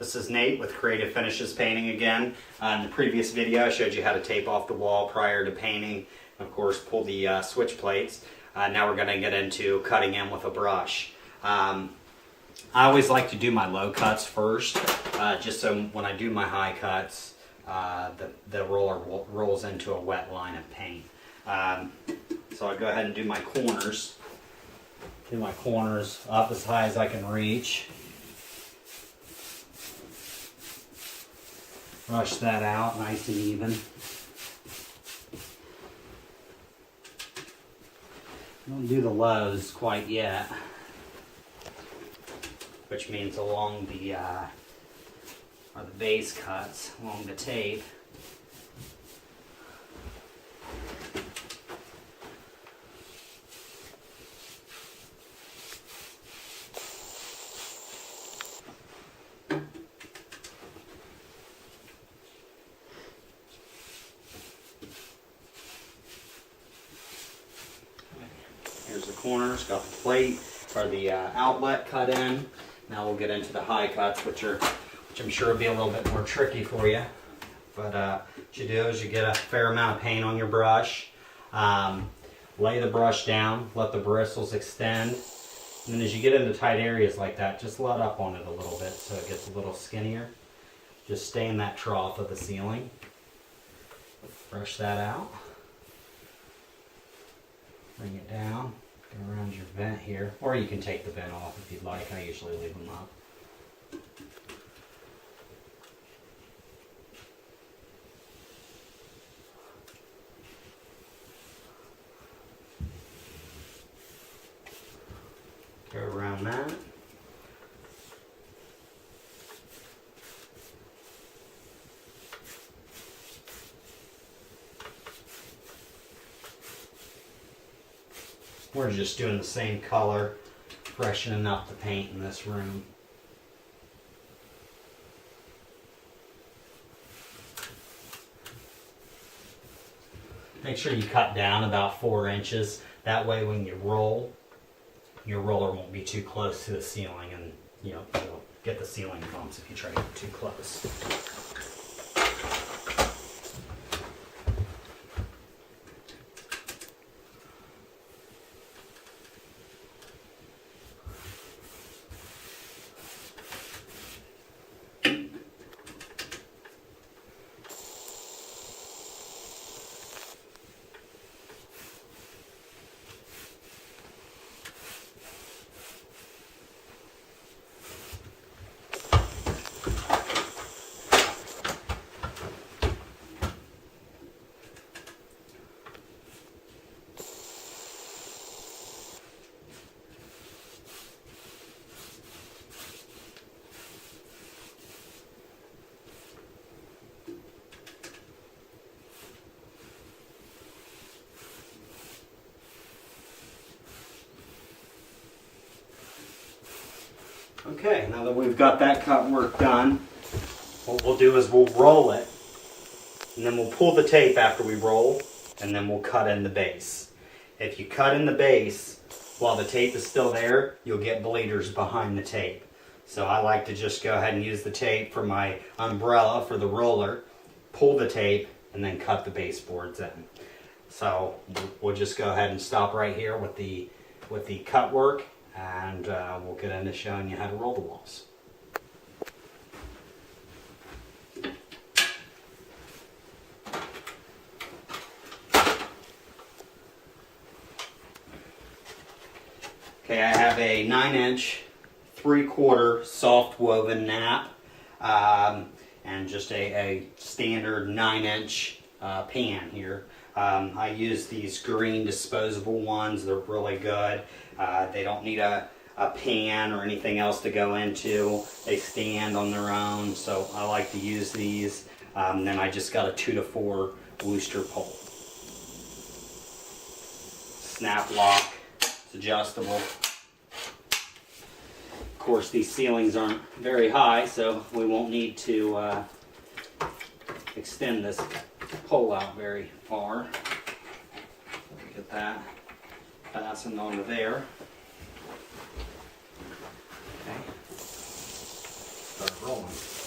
This is Nate with Creative Finishes Painting again. In the previous video I showed you how to tape off the wall prior to painting. Of course, pull the switch plates. Now we're going to get into cutting in with a brush. I always like to do my low cuts first, just so when I do my high cuts, the roller rolls into a wet line of paint. So I'll go ahead and do my corners. Do my corners up as high as I can reach. Brush that out nice and even. Don't do the lows quite yet, which means along the base cuts along the tape. Here's the corners, got the plate or the outlet cut in. Now we'll get into the high cuts, which I'm sure will be a little bit more tricky for you. But what you do is you get a fair amount of paint on your brush. Lay the brush down, let the bristles extend. And then as you get into tight areas like that, just let up on it a little bit so it gets a little skinnier. Just stay in that trough of the ceiling. Brush that out. Bring it down, go around your vent here, or you can take the vent off if you'd like. I usually leave them up. Go around that. We're just doing the same color, freshening up the paint in this room. Make sure you cut down about 4 inches. That way when you roll, your roller won't be too close to the ceiling, and you'll get the ceiling bumps if you try to get too close. Okay, now that we've got that cut work done, what we'll do is we'll roll it, and then we'll pull the tape after we roll, and then we'll cut in the base. If you cut in the base while the tape is still there, you'll get bleeders behind the tape. So I like to just go ahead and use the tape for my umbrella for the roller, pull the tape, and then cut the baseboards in. So we'll just go ahead and stop right here with the cut work, and we'll get into showing you how to roll the walls. Okay, I have a 9-inch, 3/4 soft woven nap, and just a standard 9-inch pan here. I use these green disposable ones. They're really good. They don't need a pan or anything else to go into. They stand on their own, so I like to use these. Then I just got a 2 to 4 Wooster pole. Snap lock. It's adjustable. Of course, these ceilings aren't very high, so we won't need to extend this pole out very far. Get that fastened onto there. Okay. Start rolling.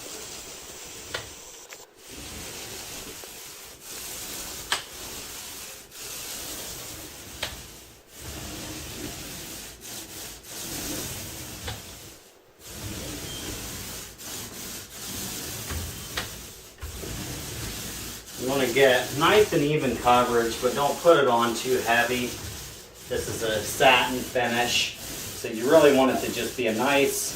You want to get nice and even coverage, but don't put it on too heavy. This is a satin finish, so you really want it to just be a nice,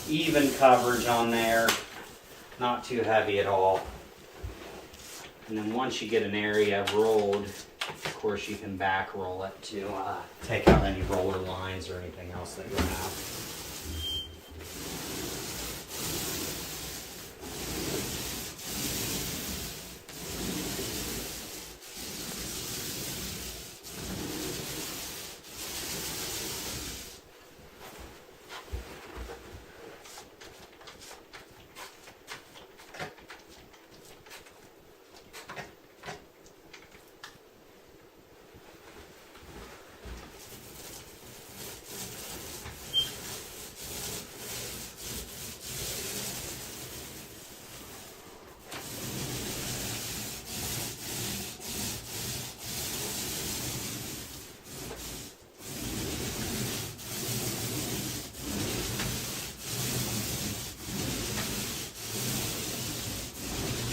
even coverage on there, not too heavy at all. And then once you get an area rolled, of course you can back roll it to take out any roller lines or anything else that you have.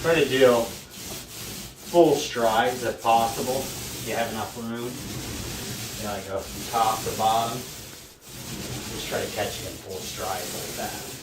Try to do full strides if possible, if you have enough room. You gotta go from top to bottom. Just try to catch it in full strides like that.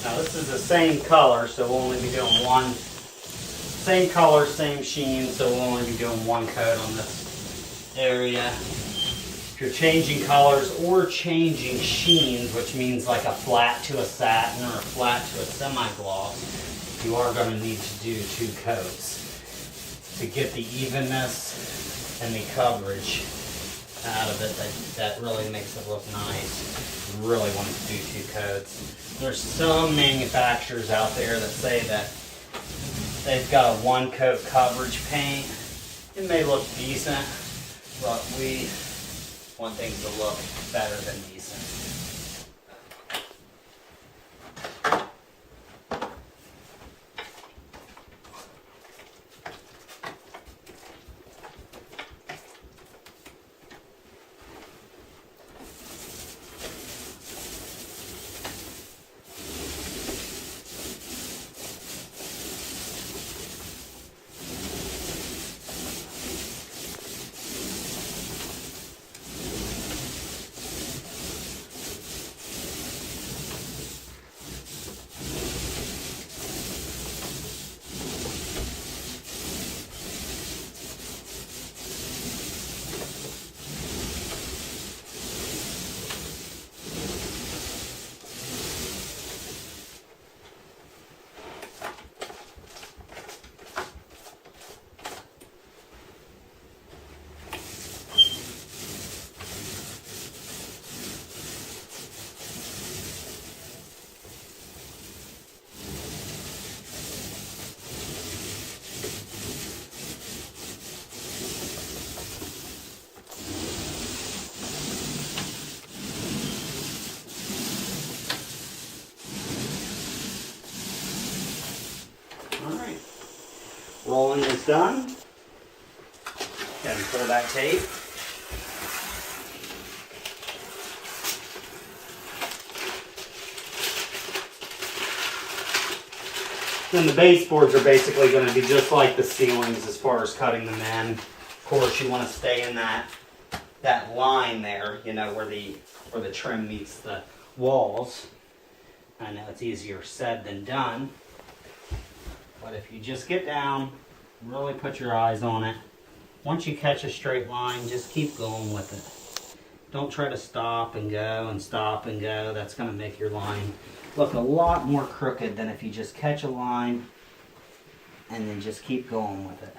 Now this is the same color, so we'll only be doing one, same color, same sheen, so we'll only be doing one coat on this area. If you're changing colors or changing sheens, which means like a flat to a satin or a flat to a semi-gloss, you are going to need to do 2 coats to get the evenness and the coverage out of it that really makes it look nice. You really want to do 2 coats. There's some manufacturers out there that say that they've got a 1-coat coverage paint. It may look decent, but we want things to look better than decent. Alright, rolling is done. Go ahead and pull that tape. Then the baseboards are basically going to be just like the ceilings as far as cutting them in. Of course, you want to stay in that line there, you know, where the trim meets the walls. I know it's easier said than done, but if you just get down, really put your eyes on it. Once you catch a straight line, just keep going with it. Don't try to stop and go and stop and go. That's going to make your line look a lot more crooked than if you just catch a line and then just keep going with it.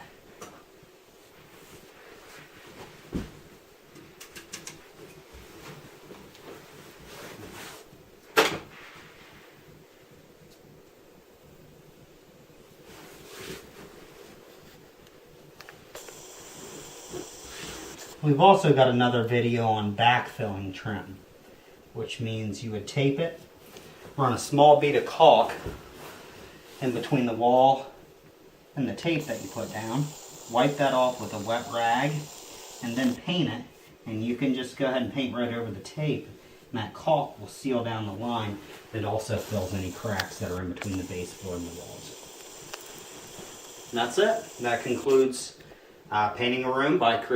We've also got another video on backfilling trim, which means you would tape it, run a small bead of caulk in between the wall and the tape that you put down, wipe that off with a wet rag, and then paint it. And you can just go ahead and paint right over the tape, and that caulk will seal down the line. It also fills any cracks that are in between the baseboard and the walls. And that's it. That concludes painting a room by creating